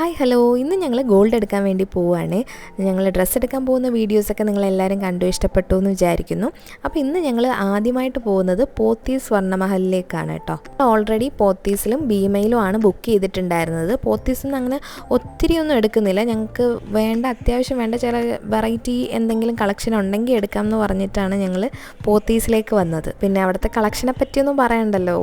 Hi hello, ഇന്ന് ഞങ്ങൾ gold എടുക്കാൻ വേണ്ടി പോവുകയാണ്. ഞങ്ങൾ ഡ്രസ്സ് എടുക്കാൻ പോകുന്ന വീഡിയോസൊക്കെ നിങ്ങളെല്ലാവരും കണ്ടു ഇഷ്ടപ്പെട്ടു എന്ന് വിചാരിക്കുന്നു. അപ്പോൾ ഇന്ന് ഞങ്ങൾ ആദ്യമായിട്ട് പോകുന്നത് പോത്തീസ് സ്വർണ്ണമഹലിലേക്കാണ് കേട്ടോ. ഓൾറെഡി പോത്തീസിലും ഭീമയിലുമാണ് ബുക്ക് ചെയ്തിട്ടുണ്ടായിരുന്നത്. പോത്തീസിൽ നിന്ന് അങ്ങനെ ഒത്തിരി ഒന്നും എടുക്കുന്നില്ല. ഞങ്ങൾക്ക് അത്യാവശ്യം വേണ്ട ചില വെറൈറ്റി എന്തെങ്കിലും കളക്ഷൻ ഉണ്ടെങ്കിൽ എടുക്കാമെന്ന് പറഞ്ഞിട്ടാണ് ഞങ്ങൾ പോത്തീസിലേക്ക് വന്നത്. പിന്നെ അവിടുത്തെ കളക്ഷനെ പറ്റിയൊന്നും പറയണ്ടല്ലോ,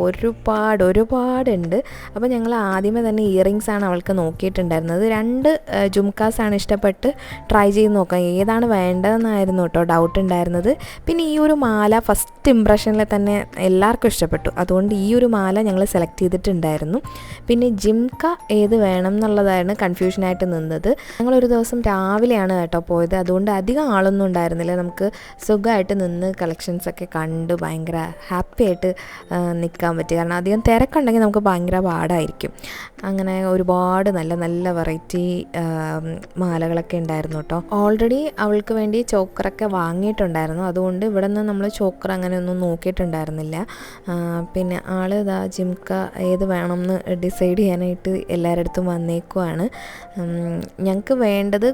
ഒരുപാടുണ്ട്. അപ്പോൾ ഞങ്ങൾ ആദ്യമേ തന്നെ ഇയറിങ്സാണ് അവൾക്ക് നോക്കിയിട്ടുണ്ടായിരുന്നത്. 2 ജുംക്കാസാണ് ഇഷ്ടപ്പെട്ട് ട്രൈ ചെയ്ത് നോക്കാം, ഏതാണ് വേണ്ടതെന്നായിരുന്നു കേട്ടോ ഡൗട്ട് ഉണ്ടായിരുന്നത്. പിന്നെ ഈ ഒരു മാല ഫസ്റ്റ് ഇംപ്രഷനിൽ തന്നെ എല്ലാവർക്കും ഇഷ്ടപ്പെട്ടു, അതുകൊണ്ട് ഈ ഒരു മാല ഞങ്ങൾ സെലക്ട് ചെയ്തിട്ടുണ്ടായിരുന്നു. പിന്നെ ജിംക്ക ഏത് വേണം എന്നുള്ളതായിരുന്നു കൺഫ്യൂഷനായിട്ട് നിന്നത്. ഞങ്ങളൊരു ദിവസം രാവിലെയാണ് കേട്ടോ പോയത്, അതുകൊണ്ട് അധികം ആളൊന്നും ഉണ്ടായിരുന്നില്ല. നമുക്ക് സുഖമായിട്ട് നിന്ന് കളക്ഷൻസൊക്കെ കണ്ട് ഭയങ്കര ഹാപ്പി ആയിട്ട് നിൽക്കാൻ പറ്റി. കാരണം അധികം തിരക്കുണ്ടെങ്കിൽ നമുക്ക് ഭയങ്കര പാടായിരിക്കും. അങ്ങനെ ഒരുപാട് നല്ല വെറൈറ്റി മാലകളൊക്കെ ഉണ്ടായിരുന്നു കേട്ടോ. ഓൾറെഡി അവൾക്ക് വേണ്ടി ചോക്കറൊക്കെ വാങ്ങിയിട്ടുണ്ടായിരുന്നു, അതുകൊണ്ട് ഇവിടെ നിന്ന് നമ്മൾ ചോക്കർ അങ്ങനെയൊന്നും നോക്കിയിട്ടുണ്ടായിരുന്നില്ല. പിന്നെ ആൾ ഇതാ ജിംക്ക ഏത് വേണമെന്ന് ഡിസൈഡ് ചെയ്യാനായിട്ട് എല്ലാവരുടെ അടുത്തും വന്നേക്കുവാണ്. ഞങ്ങൾക്ക് വേണ്ടത്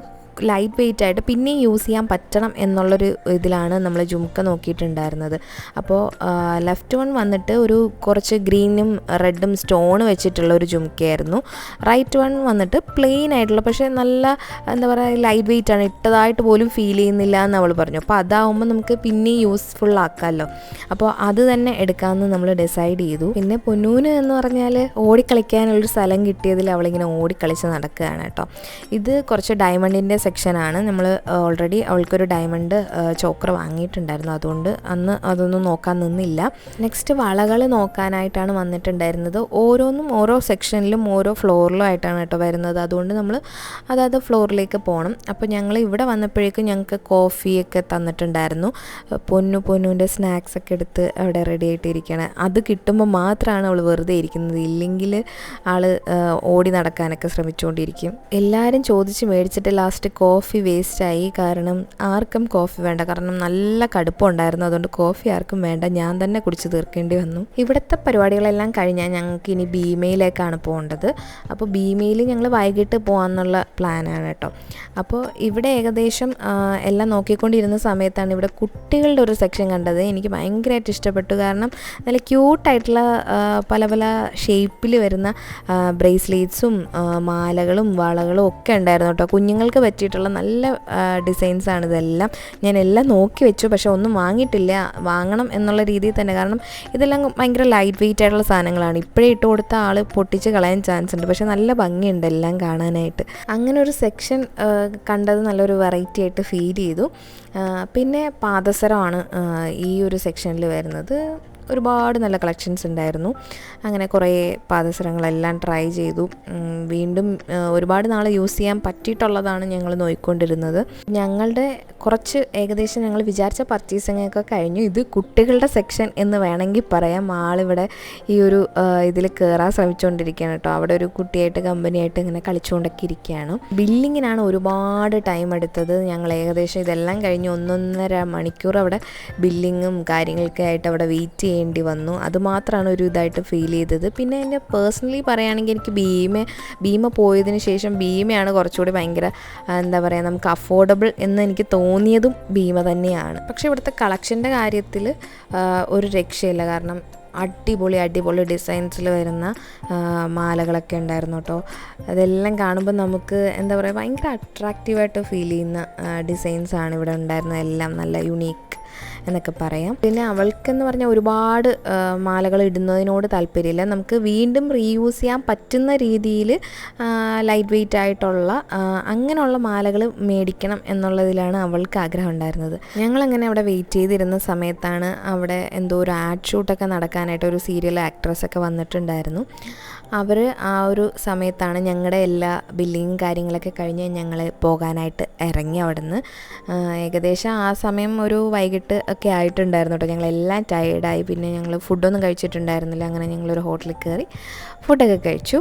ലൈറ്റ് വെയിറ്റ് ആയിട്ട് പിന്നെ യൂസ് ചെയ്യാൻ പറ്റണം എന്നുള്ളൊരു ഇതിലാണ് നമ്മൾ ജുംക്ക നോക്കിയിട്ടുണ്ടായിരുന്നത്. അപ്പോൾ ലെഫ്റ്റ് വൺ വന്നിട്ട് ഒരു കുറച്ച് ഗ്രീനും റെഡും സ്റ്റോൺ വെച്ചിട്ടുള്ള ഒരു ജുംക്കയായിരുന്നു. റൈറ്റ് വൺ വന്നിട്ട് പ്ലെയിൻ ആയിട്ടുള്ള, പക്ഷേ നല്ല എന്താ പറയുക ലൈറ്റ് വെയിറ്റ് ആണ്, ഇട്ടതായിട്ട് പോലും ഫീൽ ചെയ്യുന്നില്ല എന്ന് അവൾ പറഞ്ഞു. അപ്പോൾ അതാവുമ്പോൾ നമുക്ക് പിന്നെ യൂസ്ഫുൾ ആക്കാമല്ലോ, അപ്പോൾ അത് തന്നെ എടുക്കാമെന്ന് നമ്മൾ ഡിസൈഡ് ചെയ്തു. പിന്നെ പൊന്നൂന് എന്ന് പറഞ്ഞാൽ ഓടിക്കളിക്കാനുള്ളൊരു സ്ഥലം കിട്ടിയതിൽ അവളിങ്ങനെ ഓടിക്കളിച്ച് നടക്കുകയാണ് കേട്ടോ. ഇത് കുറച്ച് ഡയമണ്ടിൻ്റെ സെക്ഷനാണ്. നമ്മൾ ഓൾറെഡി അവൾക്കൊരു ഡയമണ്ട് ചോക്കർ വാങ്ങിയിട്ടുണ്ടായിരുന്നു, അതുകൊണ്ട് അന്ന് അതൊന്നും നോക്കാൻ നിന്നില്ല. നെക്സ്റ്റ് വളകൾ നോക്കാനായിട്ടാണ് വന്നിട്ടുണ്ടായിരുന്നത്. ഓരോന്നും ഓരോ സെക്ഷനിലും ഓരോ ഫ്ലോറിലും ആയിട്ടാണ് കേട്ടോ വരുന്നത്, അതുകൊണ്ട് നമ്മൾ അതായത് ഫ്ലോറിലേക്ക് പോകണം. അപ്പോൾ ഞങ്ങൾ ഇവിടെ വന്നപ്പോഴേക്കും ഞങ്ങൾക്ക് കോഫിയൊക്കെ തന്നിട്ടുണ്ടായിരുന്നു. പൊന്നുവിൻ്റെ സ്നാക്സൊക്കെ എടുത്ത് അവിടെ റെഡി ആയിട്ടിരിക്കുകയാണ്. അത് കിട്ടുമ്പോൾ മാത്രമാണ് അവൾ വെറുതെ ഇരിക്കുന്നത്, ഇല്ലെങ്കിൽ ആൾ ഓടി നടക്കാനൊക്കെ ശ്രമിച്ചുകൊണ്ടിരിക്കും. എല്ലാവരും ചോദിച്ച് മേടിച്ചിട്ട് ലാസ്റ്റ് കോഫി വേസ്റ്റായി. കാരണം ആർക്കും കോഫി വേണ്ട, കാരണം നല്ല കടുപ്പമുണ്ടായിരുന്നു, അതുകൊണ്ട് കോഫി ആർക്കും വേണ്ട, ഞാൻ തന്നെ കുടിച്ച് തീർക്കേണ്ടി വന്നു. ഇവിടുത്തെ പരിപാടികളെല്ലാം കഴിഞ്ഞാൽ ഞങ്ങൾക്ക് ഇനി ഭീമയിലേക്കാണ് പോകേണ്ടത്. അപ്പോൾ ഭീമയിൽ ഞങ്ങൾ വൈകിട്ട് പോകാമെന്നുള്ള പ്ലാനാണ് കേട്ടോ. അപ്പോൾ ഇവിടെ ഏകദേശം എല്ലാം നോക്കിക്കൊണ്ടിരുന്ന സമയത്താണ് ഇവിടെ കുട്ടികളുടെ ഒരു സെക്ഷൻ കണ്ടത്. എനിക്ക് ഭയങ്കരമായിട്ട് ഇഷ്ടപ്പെട്ടു, കാരണം നല്ല ക്യൂട്ടായിട്ടുള്ള പല ഷേപ്പിൽ വരുന്ന ബ്രേസ്ലെറ്റ്സും മാലകളും വളകളും ഒക്കെ ഉണ്ടായിരുന്നു കേട്ടോ. കുഞ്ഞുങ്ങൾക്ക് പറ്റിയിട്ടുള്ള നല്ല ഡിസൈൻസാണ് ഇതെല്ലാം. ഞാൻ എല്ലാം നോക്കി വെച്ചു, പക്ഷേ ഒന്നും വാങ്ങിയിട്ടില്ല, വാങ്ങണം എന്നുള്ള രീതിയിൽ തന്നെ. കാരണം ഇതെല്ലാം ഭയങ്കര ലൈറ്റ് വെയിറ്റ് ആയിട്ടുള്ള സാധനങ്ങളാണ്, ഇപ്പോഴേ ഇട്ട് കൊടുത്ത ആൾ പൊട്ടിച്ച് കളയാൻ ചാൻസ് ഉണ്ട്, പക്ഷേ നല്ല ഭംഗിയുണ്ട് എല്ലാം കാണാനായിട്ട്. അങ്ങനെ ഒരു സെക്ഷൻ കണ്ടത് നല്ലൊരു വെറൈറ്റി ആയിട്ട് ഫീൽ ചെയ്തു. പിന്നെ പാദസരമാണ് ഈ ഒരു സെക്ഷനിൽ വരുന്നത്. ഒരുപാട് നല്ല കളക്ഷൻസ് ഉണ്ടായിരുന്നു. അങ്ങനെ കുറേ പാദസരങ്ങളെല്ലാം ട്രൈ ചെയ്തു. വീണ്ടും ഒരുപാട് നാൾ യൂസ് ചെയ്യാൻ പറ്റിയിട്ടുള്ളതാണ് ഞങ്ങൾ നോക്കിക്കൊണ്ടിരുന്നത്. ഞങ്ങളുടെ കുറച്ച് ഏകദേശം ഞങ്ങൾ വിചാരിച്ച പർച്ചേസിങ്ങൊക്കെ കഴിഞ്ഞു. ഇത് കുട്ടികളുടെ സെക്ഷൻ എന്ന് വേണമെങ്കിൽ പറയാം. ആളിവിടെ ഈ ഒരു ഇതിൽ കയറാൻ ശ്രമിച്ചുകൊണ്ടിരിക്കുകയാണ് കേട്ടോ. അവിടെ ഒരു കുട്ടിയായിട്ട് കമ്പനിയായിട്ട് ഇങ്ങനെ കളിച്ചുകൊണ്ടൊക്കെ ഇരിക്കുകയാണ്. ബില്ലിങ്ങിനാണ് ഒരുപാട് ടൈം എടുത്തത്. ഞങ്ങൾ ഏകദേശം ഇതെല്ലാം കഴിഞ്ഞ് 1.5 മണിക്കൂർ അവിടെ ബില്ലിങ്ങും കാര്യങ്ങളൊക്കെ ആയിട്ട് അവിടെ വെയിറ്റ് ചെയ്യേണ്ടി വന്നു. അതുമാത്രമാണ് ഒരു ഇതായിട്ട് ഫീൽ ചെയ്തത്. പിന്നെ എൻ്റെ പേഴ്സണലി പറയുകയാണെങ്കിൽ എനിക്ക് ഭീമ പോയതിന് ശേഷം ഭീമയാണ് കുറച്ചുകൂടി ഭയങ്കര എന്താ പറയുക നമുക്ക് അഫോർഡബിൾ എന്ന് എനിക്ക് തോന്നിയതും ഭീമ തന്നെയാണ്. പക്ഷേ ഇവിടുത്തെ കളക്ഷൻ്റെ കാര്യത്തിൽ ഒരു രക്ഷയില്ല, കാരണം അടിപൊളി ഡിസൈൻസിൽ വരുന്ന മാലകളൊക്കെ ഉണ്ടായിരുന്നു കേട്ടോ. അതെല്ലാം കാണുമ്പോൾ നമുക്ക് എന്താ പറയുക ഭയങ്കര അട്രാക്റ്റീവായിട്ട് ഫീൽ ചെയ്യുന്ന ഡിസൈൻസാണ് ഇവിടെ ഉണ്ടായിരുന്നത്. എല്ലാം നല്ല യുണീക്ക് എന്നൊക്കെ പറയാം. പിന്നെ അവൾക്കെന്ന് പറഞ്ഞാൽ ഒരുപാട് മാലകൾ ഇടുന്നതിനോട് താല്പര്യമില്ല, നമുക്ക് വീണ്ടും റീയൂസ് ചെയ്യാൻ പറ്റുന്ന രീതിയിൽ ലൈറ്റ് വെയിറ്റ് ആയിട്ടുള്ള അങ്ങനെയുള്ള മാലകൾ മേടിക്കണം എന്നുള്ളതിലാണ് അവൾക്ക് ആഗ്രഹം ഉണ്ടായിരുന്നത്. ഞങ്ങളങ്ങനെ അവിടെ വെയിറ്റ് ചെയ്തിരുന്ന സമയത്താണ് അവിടെ എന്തോ ഒരു ആഡ് ഷൂട്ടൊക്കെ നടക്കാനായിട്ട് ഒരു സീരിയൽ ആക്ട്രസ്സൊക്കെ വന്നിട്ടുണ്ടായിരുന്നു. അവർ ആ ഒരു സമയത്താണ് ഞങ്ങളുടെ എല്ലാ ബില്ലിങ്ങും കാര്യങ്ങളൊക്കെ കഴിഞ്ഞ് ഞങ്ങൾ പോകാനായിട്ട് ഇറങ്ങി അവിടെ നിന്ന്. ഏകദേശം ആ സമയം ഒരു വൈകിട്ട് ഒക്കെ ആയിട്ടുണ്ടായിരുന്നു കേട്ടോ. ഞങ്ങളെല്ലാം ടയേർഡായി. പിന്നെ ഞങ്ങൾ ഫുഡൊന്നും കഴിച്ചിട്ടുണ്ടായിരുന്നില്ല. അങ്ങനെ ഞങ്ങളൊരു ഹോട്ടലിൽ കയറി ഫുഡൊക്കെ കഴിച്ചു.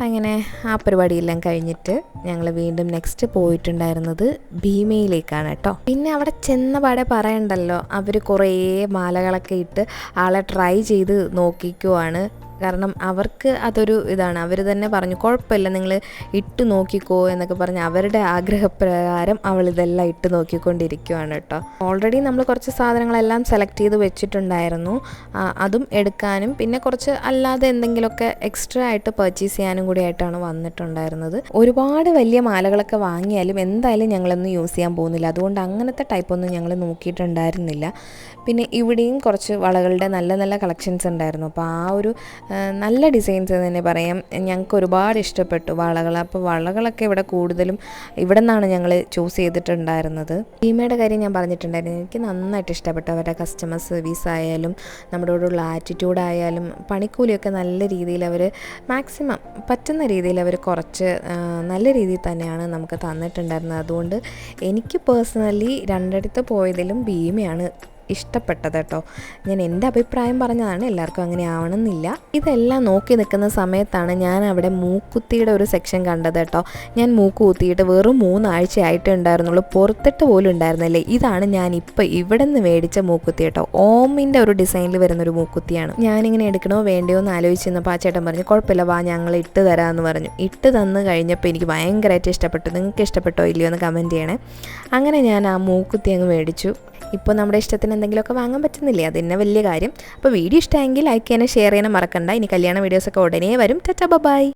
അങ്ങനെ ആ പരിപാടിയെല്ലാം കഴിഞ്ഞിട്ട് ഞങ്ങൾ വീണ്ടും നെക്സ്റ്റ് പോയിട്ടുണ്ടായിരുന്നത് ഭീമയിലേക്കാണ് കേട്ടോ. പിന്നെ അവിടെ ചെന്ന പാടെ പറയണ്ടല്ലോ, അവർ കുറേ മാലകളൊക്കെ ഇട്ട് ആളെ ട്രൈ ചെയ്ത് നോക്കിക്കുവാണ്. കാരണം അവർക്ക് അതൊരു ഇതാണ്, അവർ തന്നെ പറഞ്ഞു കുഴപ്പമില്ല നിങ്ങൾ ഇട്ട് നോക്കിക്കോ എന്നൊക്കെ പറഞ്ഞ് അവരുടെ ആഗ്രഹപ്രകാരം അവൾ ഇതെല്ലാം ഇട്ട് നോക്കിക്കൊണ്ടിരിക്കുകയാണ് കേട്ടോ. ഓൾറെഡി നമ്മൾ കുറച്ച് സാധനങ്ങളെല്ലാം സെലക്ട് ചെയ്ത് വെച്ചിട്ടുണ്ടായിരുന്നു, അതും എടുക്കാനും പിന്നെ കുറച്ച് അല്ലാതെ എന്തെങ്കിലുമൊക്കെ എക്സ്ട്രാ ആയിട്ട് പർച്ചേസ് ചെയ്യാനും കൂടി ആയിട്ടാണ് വന്നിട്ടുണ്ടായിരുന്നത്. ഒരുപാട് വലിയ മാലകളൊക്കെ വാങ്ങിയാലും എന്തായാലും ഞങ്ങളൊന്നും യൂസ് ചെയ്യാൻ പോകുന്നില്ല, അതുകൊണ്ട് അങ്ങനത്തെ ടൈപ്പൊന്നും ഞങ്ങൾ നോക്കിയിട്ടുണ്ടായിരുന്നില്ല. പിന്നെ ഇവിടെയും കുറച്ച് വളകളുടെ നല്ല നല്ല കളക്ഷൻസ് ഉണ്ടായിരുന്നു. അപ്പോൾ ആ ഒരു നല്ല ഡിസൈൻസ് തന്നെ പറയാം, ഞങ്ങൾക്ക് ഒരുപാട് ഇഷ്ടപ്പെട്ടു വളകൾ. അപ്പോൾ വളകളൊക്കെ ഇവിടെ കൂടുതലും ഇവിടെ നിന്നാണ് ഞങ്ങൾ ചൂസ് ചെയ്തിട്ടുണ്ടായിരുന്നത്. ഭീമയുടെ കാര്യം ഞാൻ പറഞ്ഞിട്ടുണ്ടായിരുന്നു, എനിക്ക് നന്നായിട്ട് ഇഷ്ടപ്പെട്ടു. അവരുടെ കസ്റ്റമർ സർവീസ് ആയാലും നമ്മളോടുള്ള ആറ്റിറ്റ്യൂഡ് ആയാലും പണിക്കൂലിയൊക്കെ നല്ല രീതിയിൽ അവർ മാക്സിമം പറ്റുന്ന രീതിയിൽ അവർ കുറച്ച് നല്ല രീതിയിൽ തന്നെയാണ് നമുക്ക് തന്നിട്ടുണ്ടായിരുന്നത്. അതുകൊണ്ട് എനിക്ക് പേഴ്സണലി രണ്ടിടത്ത് പോയതിലും ഭീമയാണ് ഇഷ്ടപ്പെട്ടത് കേട്ടോ. ഞാൻ എൻ്റെ അഭിപ്രായം പറഞ്ഞതാണ്, എല്ലാവർക്കും അങ്ങനെ ആവണമെന്നില്ല. ഇതെല്ലാം നോക്കി നിൽക്കുന്ന സമയത്താണ് ഞാൻ അവിടെ മൂക്കുത്തിയുടെ ഒരു സെക്ഷൻ കണ്ടത് കേട്ടോ. ഞാൻ മൂക്ക് കുത്തിയിട്ട് വെറും 3 ആഴ്ച ആയിട്ടേ ഉണ്ടായിരുന്നുള്ളൂ, പുറത്തിട്ട് പോലും ഉണ്ടായിരുന്നില്ലേ. ഇതാണ് ഞാനിപ്പോൾ ഇവിടെ നിന്ന് മേടിച്ച മൂക്കുത്തി കേട്ടോ. ഓമിൻ്റെ ഒരു ഡിസൈനിൽ വരുന്നൊരു മൂക്കുത്തിയാണ്. ഞാനിങ്ങനെ എടുക്കണോ വേണ്ടയോ എന്ന് ആലോചിച്ചിരുന്നപ്പോൾ ആ ചേട്ടൻ പറഞ്ഞു കുഴപ്പമില്ല വാ ഞങ്ങൾ ഇട്ട് തരാമെന്ന് പറഞ്ഞു. ഇട്ട് തന്ന് കഴിഞ്ഞപ്പോൾ എനിക്ക് ഭയങ്കരമായിട്ട് ഇഷ്ടപ്പെട്ടു. നിങ്ങൾക്ക് ഇഷ്ടപ്പെട്ടോ ഇല്ലയോ എന്ന് കമൻറ്റ് ചെയ്യണേ. അങ്ങനെ ഞാൻ ആ മൂക്കുത്തി അങ്ങ് മേടിച്ചു. ഇപ്പോൾ നമ്മുടെ ഇഷ്ടത്തിന് എന്തെങ്കിലുമൊക്കെ വാങ്ങാൻ പറ്റുന്നില്ലേ, അത് തന്നെ വലിയ കാര്യം. അപ്പോൾ വീഡിയോ ഇഷ്ടമെങ്കിൽ ലൈക്ക് ചെയ്യാനും ഷെയർ ചെയ്യാനും മറക്കണ്ട. ഇനി കല്യാണ വീഡിയോസൊക്കെ ഉടനെ വരും. Tata bye.